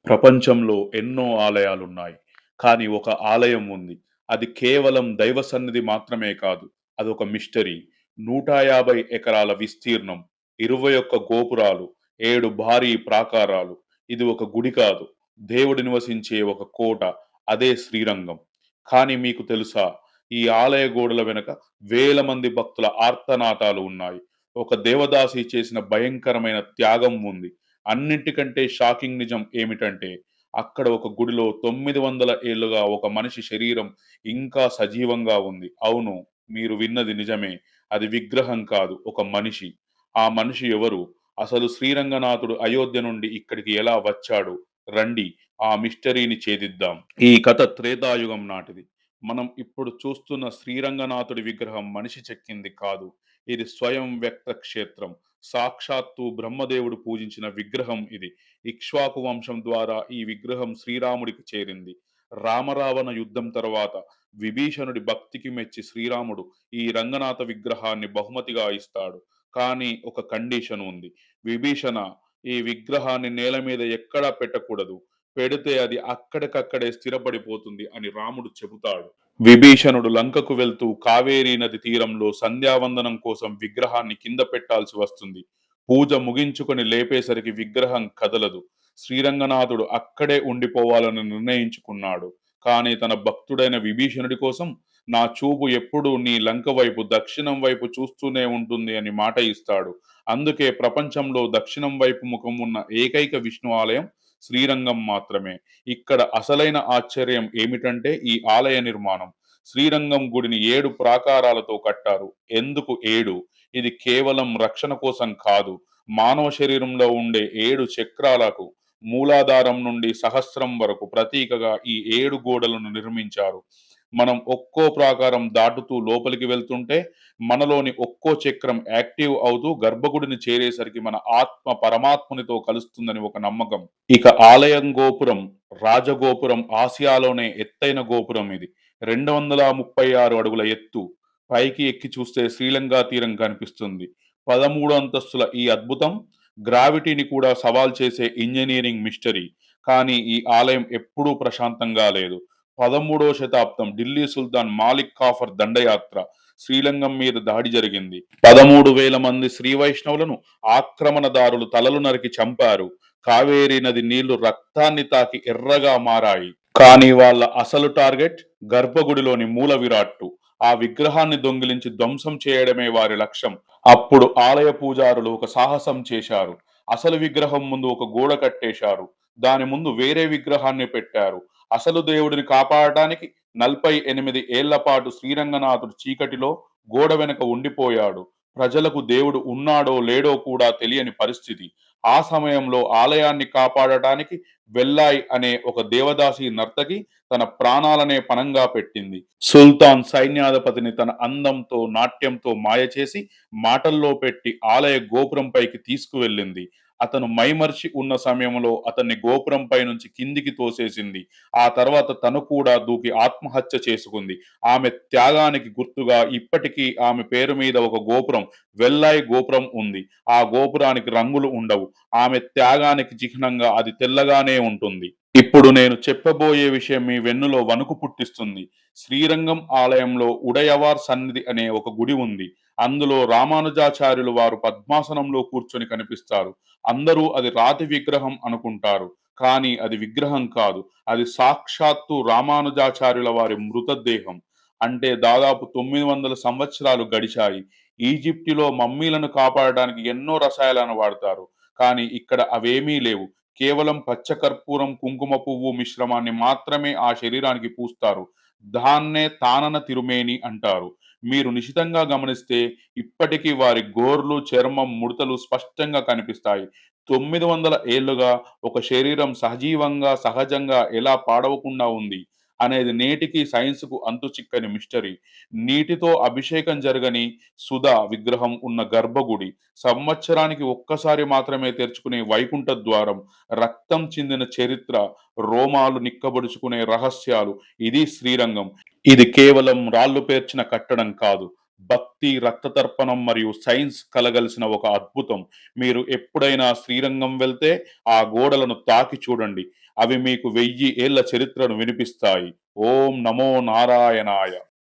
ప్రపంచంలో ఎన్నో ఆలయాలున్నాయి. కానీ ఒక ఆలయం ఉంది. అది కేవలం దైవ సన్నిధి మాత్రమే కాదు. అదొక మిస్టరీ. 150 ఎకరాల విస్తీర్ణం, 21 గోపురాలు, 7 భారీ ప్రాకారాలు. ఇది ఒక గుడి కాదు. దేవుడు నివసించే ఒక కోట. అదే శ్రీరంగం. కానీ మీకు తెలుసా? ఈ ఆలయ గోడల వెనక వేల మంది భక్తుల ఆర్తనాదాలు ఉన్నాయి. ఒక దేవదాసి చేసిన భయంకరమైన త్యాగం ఉంది. అన్నిటికంటే షాకింగ్ నిజం ఏమిటంటే, అక్కడ ఒక గుడిలో 900 ఏళ్లుగా ఒక మనిషి శరీరం ఇంకా సజీవంగా ఉంది. అవును, మీరు విన్నది నిజమే. అది విగ్రహం కాదు, ఒక మనిషి. ఆ మనిషి ఎవరు? అసలు శ్రీరంగనాథుడు అయోధ్య నుండి ఇక్కడికి ఎలా వచ్చాడు? రండి, ఆ మిస్టరీని ఛేదిద్దాం. ఈ కథ త్రేతాయుగం నాటిది. మనం ఇప్పుడు చూస్తున్న శ్రీరంగనాథుడి విగ్రహం మనిషి చెక్కింది కాదు. ఇది స్వయం వ్యక్త క్షేత్రం. సాక్షాత్తు బ్రహ్మదేవుడు పూజించిన విగ్రహం ఇది. ఇక్ష్వాకు వంశం ద్వారా ఈ విగ్రహం శ్రీరాముడికి చేరింది. రామరావణ యుద్ధం తర్వాత విభీషణుడి భక్తికి మెచ్చి శ్రీరాముడు ఈ రంగనాథ విగ్రహాన్ని బహుమతిగా ఇస్తాడు. కానీ ఒక కండిషన్ ఉంది. విభీషణ, ఈ విగ్రహాన్ని నేల మీద ఎక్కడా పెట్టకూడదు. పెడితే అది అక్కడికక్కడే స్థిరపడిపోతుంది అని రాముడు చెబుతాడు. విభీషణుడు లంకకు వెళ్తూ కావేరీ నది తీరంలో సంధ్యావందనం కోసం విగ్రహాన్ని కింద పెట్టాల్సి వస్తుంది. పూజ ముగించుకొని లేపేసరికి విగ్రహం కదలదు. శ్రీరంగనాథుడు అక్కడే ఉండిపోవాలని నిర్ణయించుకున్నాడు. కానీ తన భక్తుడైన విభీషణుడి కోసం, నా చూపు ఎప్పుడూ నీ లంక వైపు, దక్షిణం వైపు చూస్తూనే ఉంటుంది అని మాట ఇస్తాడు. అందుకే ప్రపంచంలో దక్షిణం వైపు ముఖం ఉన్న ఏకైక విష్ణు ఆలయం శ్రీరంగం మాత్రమే. ఇక్కడ అసలైన ఆశ్చర్యం ఏమిటంటే ఈ ఆలయ నిర్మాణం. శ్రీరంగం గుడిని 7 ప్రాకారాలతో కట్టారు. ఎందుకు 7? ఇది కేవలం రక్షణ కోసం కాదు. మానవ శరీరంలో ఉండే 7 చక్రాలకు మూలాధారం నుండి సహస్రం వరకు ప్రతీకగా ఈ 7 గోడలను నిర్మించారు. మనం ఒక్కో ప్రాకారం దాటుతూ లోపలికి వెళ్తుంటే మనలోని ఒక్కో చక్రం యాక్టివ్ అవుతూ గర్భగుడిని చేరేసరికి మన ఆత్మ పరమాత్మునితో కలుస్తుందని ఒక నమ్మకం. ఇక ఆలయం గోపురం, రాజగోపురం, ఆసియాలోనే ఎత్తైన గోపురం ఇది. 236 అడుగుల ఎత్తు. పైకి ఎక్కి చూస్తే శ్రీలంక తీరం కనిపిస్తుంది. 13 అంతస్తుల ఈ అద్భుతం గ్రావిటీని కూడా సవాల్ చేసే ఇంజనీరింగ్ మిస్టరీ. కానీ ఈ ఆలయం ఎప్పుడూ ప్రశాంతంగా లేదు. 13వ శతాబ్దం ఢిల్లీ సుల్తాన్ మాలిక్ కాఫర్ దండయాత్ర శ్రీలంగం మీద దాడి జరిగింది. 13,000 మంది శ్రీ వైష్ణవులను ఆక్రమణదారులు తలలు నరికి చంపారు. కావేరీ నది నీళ్లు రక్తాన్ని తాకి ఎర్రగా మారాయి. కానీ వాళ్ళ అసలు టార్గెట్ గర్భగుడిలోని మూల విరాట్టు. ఆ విగ్రహాన్ని దొంగిలించి ధ్వంసం చేయడమే వారి లక్ష్యం. అప్పుడు ఆలయ పూజారులు ఒక సాహసం చేశారు. అసలు విగ్రహం ముందు ఒక గోడ కట్టేశారు. దాని ముందు వేరే విగ్రహాన్ని పెట్టారు. అసలు దేవుడిని కాపాడటానికి 48 ఏళ్ల పాటు శ్రీరంగనాథుడు చీకటిలో గోడ వెనక ఉండిపోయాడు. ప్రజలకు దేవుడు ఉన్నాడో లేడో కూడా తెలియని పరిస్థితి. ఆ సమయంలో ఆలయాన్ని కాపాడటానికి వెల్లాయ్ అనే ఒక దేవదాసి నర్తకి తన ప్రాణాలనే పణంగా పెట్టింది. సుల్తాన్ సైన్యాధిపతిని తన అందంతో, నాట్యంతో మాయ చేసి మాటల్లో పెట్టి ఆలయ గోపురంపైకి తీసుకువెళ్ళింది. అతను మైమర్చి ఉన్న సమయంలో అతన్ని గోపురంపై నుంచి కిందికి తోసేసింది. ఆ తర్వాత తను కూడా దూకి ఆత్మహత్య చేసుకుంది. ఆమె త్యాగానికి గుర్తుగా ఇప్పటికీ ఆమె పేరు మీద ఒక గోపురం, వెల్లాయి గోపురం ఉంది. ఆ గోపురానికి రంగులు ఉండవు. ఆమె త్యాగానికి చిహ్నంగా అది తెల్లగానే ఉంటుంది. ఇప్పుడు నేను చెప్పబోయే విషయం మీ వెన్నులో వణుకు పుట్టిస్తుంది. శ్రీరంగం ఆలయంలో ఉడయవార్ సన్నిధి అనే ఒక గుడి ఉంది. అందులో రామానుజాచార్యులు వారు పద్మాసనంలో కూర్చొని కనిపిస్తారు. అందరూ అది రాతి విగ్రహం అనుకుంటారు. కానీ అది విగ్రహం కాదు. అది సాక్షాత్తు రామానుజాచార్యుల వారి మృతదేహం. అంటే దాదాపు 900 సంవత్సరాలు గడిచాయి. ఈజిప్టులో మమ్మీలను కాపాడడానికి ఎన్నో రసాయనాలను వాడతారు. కానీ ఇక్కడ అవేమీ లేవు. కేవలం పచ్చకర్పూరం, కుంకుమ పువ్వు మిశ్రమాన్ని మాత్రమే ఆ శరీరానికి పూస్తారు. దాన్నే తానన తిరుమేని అంటారు. మీరు నిశితంగా గమనిస్తే ఇప్పటికీ వారి గోర్లు, చర్మం, ముడతలు స్పష్టంగా కనిపిస్తాయి. 900 ఏళ్లుగా ఒక శరీరం సజీవంగా, సహజంగా ఎలా పాడవకుండా ఉంది అనేది నేటికి సైన్స్‌కు అంతుచిక్కని మిస్టరీ. నీటితో అభిషేకం జరగని సుధా విగ్రహం ఉన్న గర్భగుడి, సంవత్సరానికి ఒక్కసారి మాత్రమే తెరుచుకునే వైకుంఠ ద్వారం, రక్తం చిందిన చరిత్ర, రోమాలు నిక్కబొడుచుకునే రహస్యాలు. ఇది శ్రీరంగం. ఇది కేవలం రాళ్లు పేర్చిన కట్టడం కాదు. భక్తి, రక్తతర్పణం మరియు సైన్స్ కలగలిసిన ఒక అద్భుతం. మీరు ఎప్పుడైనా శ్రీరంగం వెళ్తే ఆ గోడలను తాకి చూడండి. అవి మీకు 1000 ఏళ్ల చరిత్రను వినిపిస్తాయి. ఓం నమో నారాయణాయ.